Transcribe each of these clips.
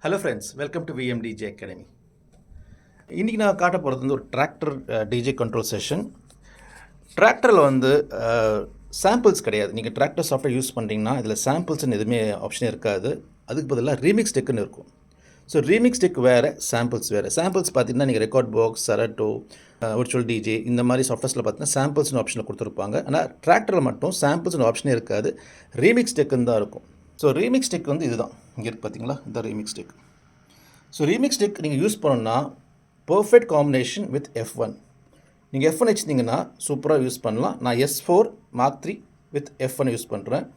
Hello friends, welcome to VMTJ academy. இன்றைக்கி நான் காட்ட போகிறது வந்து ஒரு டிராக்டர் டிஜே கண்ட்ரோல் செஷன். டிராக்டரில் வந்து சாம்பிள்ஸ் கிடையாது. நீங்கள் டிராக்டர் சாஃப்ட்வேர் யூஸ் பண்ணுறீங்கன்னா இதில் சாம்பிள்ஸ்னு எதுவுமே ஆப்ஷனே இருக்காது. அதுக்கு பதிலாக ரீமிக்ஸ் டெக்குன்னு இருக்கும். ஸோ ரீமிக்ஸ் டெக் வேறு, சாம்பிள்ஸ் வேறு. சாம்பிள்ஸ் பார்த்தீங்கன்னா நீங்கள் ரெக்கார்ட் பாக்ஸ், சரட்டோ, விர்ச்சுவல் டிஜே இந்த மாதிரி சாஃப்ட்வேர்ஸில் பார்த்தீங்கன்னா சாம்பிள்ஸ்னு ஆப்ஷனில் கொடுத்துருப்பாங்க. ஆனால் டிராக்டரில் மட்டும் சாம்பிள்ஸ்னு ஆப்ஷனே இருக்காது, ரீமிக்ஸ் டெக்குன்னு தான் இருக்கும். ஸோ ரீமிக்ஸ் டெக் வந்து இதுதான், இங்கே இருக்குது பார்த்தீங்களா, இந்த remix tech. So remix tech நீங்கள் யூஸ் பண்ணணுன்னா பர்ஃபெக்ட் காம்பினேஷன் வித் F1. நீங்கள் F1 வச்சுருந்தீங்கன்னா சூப்பராக யூஸ் பண்ணலாம். நான் S4 MK3 with F1 use பண்ணுறேன்.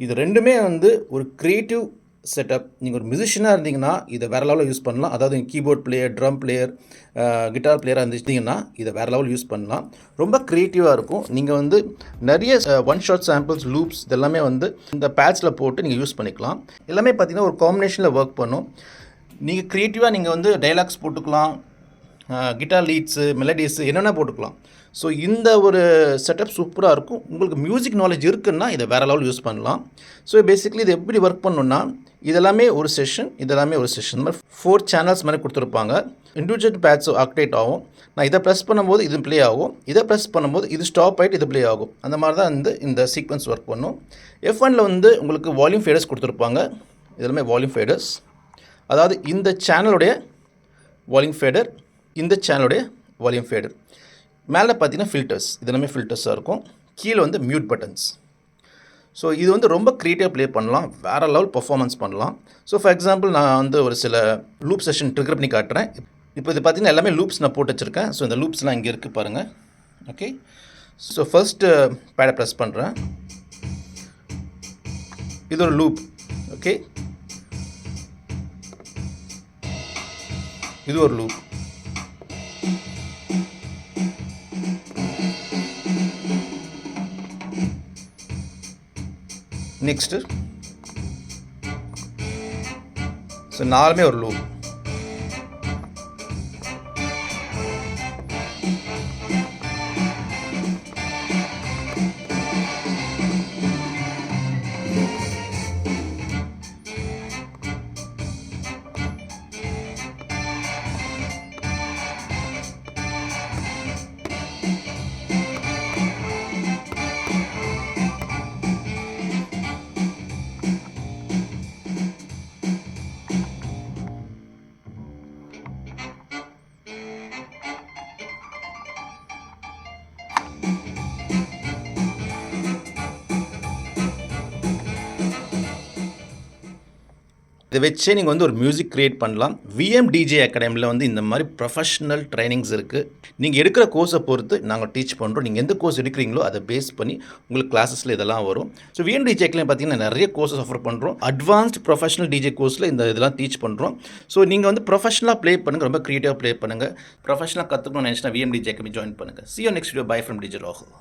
இது ரெண்டுமே வந்து ஒரு க்ரியேட்டிவ் செட்டப். நீங்கள் ஒரு மியூசிஷியனாக இருந்தீங்கன்னா இதை வேறு லெவலில் யூஸ் பண்ணலாம். அதாவது keyboard player, drum player, guitar பிளேயராக இருந்துச்சிட்டிங்கன்னா இதை வேறு லெவல் யூஸ் பண்ணலாம். ரொம்ப க்ரியேட்டிவாக இருக்கும். நீங்கள் வந்து நிறைய ஒன் ஷாட் சாம்பிள்ஸ், லூப்ஸ் இதெல்லாமே வந்து இந்த பேட்சில் போட்டு நீங்கள் யூஸ் பண்ணிக்கலாம். எல்லாமே பார்த்திங்கன்னா ஒரு காம்பினேஷனில் ஒர்க் பண்ணும். நீங்கள் க்ரியேட்டிவாக நீங்கள் வந்து டைலாக்ஸ் போட்டுக்கலாம், கிட்டார் லீட்ஸு, மெலடிஸு என்னென்ன போட்டுக்கலாம். ஸோ இந்த ஒரு செட்டப் சூப்பராக இருக்கும். உங்களுக்கு மியூசிக் நாலேஜ் இருக்குன்னா இதை வேறு லெவல் யூஸ் பண்ணலாம். ஸோ பேசிக்கலி இது எப்படி ஒர்க் பண்ணணுன்னா இதெல்லாமே ஒரு செஷன், இதெல்லாமே ஒரு செஷன் மாதிரி 4 சேனல்ஸ் மாதிரி கொடுத்துருப்பாங்க. இண்டிவிஜுவல் பேட்ஸ் ஆக்டிவேட் ஆகும். நான் இதை ப்ரெஸ் பண்ணும்போது இது ப்ளே ஆகும், இதை ப்ரெஸ் பண்ணும்போது இது ஸ்டாப் ஆகிட்டு இது ப்ளே ஆகும். அந்த மாதிரி தான் வந்து இந்த சீக்வன்ஸ் ஒர்க் பண்ணும். F1ல் வந்து உங்களுக்கு வால்யூம் ஃபேடர்ஸ் கொடுத்துருப்பாங்க. இதெல்லாமே வால்யூம் ஃபேடர்ஸ், அதாவது இந்த சேனலுடைய வால்யூம் ஃபேடர், இந்த சேனலுடைய வால்யூம் ஃபேடர். மேலே பார்த்தீங்கன்னா ஃபில்டர்ஸ், இதெல்லாமே ஃபில்டர்ஸாக இருக்கும். கீழே வந்து மியூட் பட்டன்ஸ். ஸோ இது வந்து ரொம்ப க்ரியேட்டிவாக ப்ளே பண்ணலாம், வேறு லெவல் பர்ஃபார்மன்ஸ் பண்ணலாம். ஸோ ஃபார் எக்ஸாம்பிள் நான் வந்து ஒரு சில லூப் செஷன் ட்ரிகர் பண்ணி காட்டுறேன். இப்போ இது பார்த்திங்கன்னா எல்லாமே லூப்ஸ் நான் போட்டு வச்சுருக்கேன். ஸோ இந்த லூப்ஸ்லாம் இங்கே இருக்குது பாருங்கள். ஓகே, ஸோ ஃபர்ஸ்ட்டு பேடை ப்ரெஸ் பண்ணுறேன். இது ஒரு லூப். ஓகே, இது ஒரு லூப். நெக்ஸ்ட்டு ஸோ நாலுமே ஒரு லூப். இதை வச்சே நீங்கள் வந்து ஒரு மியூசிக் க்ரியேட் பண்ணலாம். விஎம்டிஜே அகாடமியில் வந்து இந்த மாதிரி ப்ரொஃபஷ்னல் ட்ரைனிங்ஸ் இருக்குது. நீங்கள் எடுக்கிற கோர்ஸை பொறுத்து நாங்கள் டீச் பண்ணுறோம். நீங்கள் எந்த கோர்ஸ் எடுக்கிறீங்களோ அதை பேஸ் பண்ணி உங்களுக்கு கிளாஸஸில் இதெல்லாம் வரும். ஸோ விஎம்டிஜே அகாடமி பார்த்தீங்கன்னா நிறைய கோர்ஸஸ் ஆஃபர் பண்ணுறோம். அட்வான்ஸ்ட் ப்ரொஃபஷனல் டிஜே கோர்ஸில் இதெல்லாம் டீச் பண்ணுறோம். ஸோ நீங்கள் வந்து ப்ரொஃபஷனலாக ப்ளே பண்ணுங்கள், ரொம்ப க்ரியேட்டிவாக ப்ளே பண்ணுங்கள். ப்ரொஃபஷனலாக கற்றுக்கணும்னு நினச்சினா விஎம்டிஜே அகாடமி ஜாயின் பண்ணுங்கள். See you next video. Bye from DJ Rahul.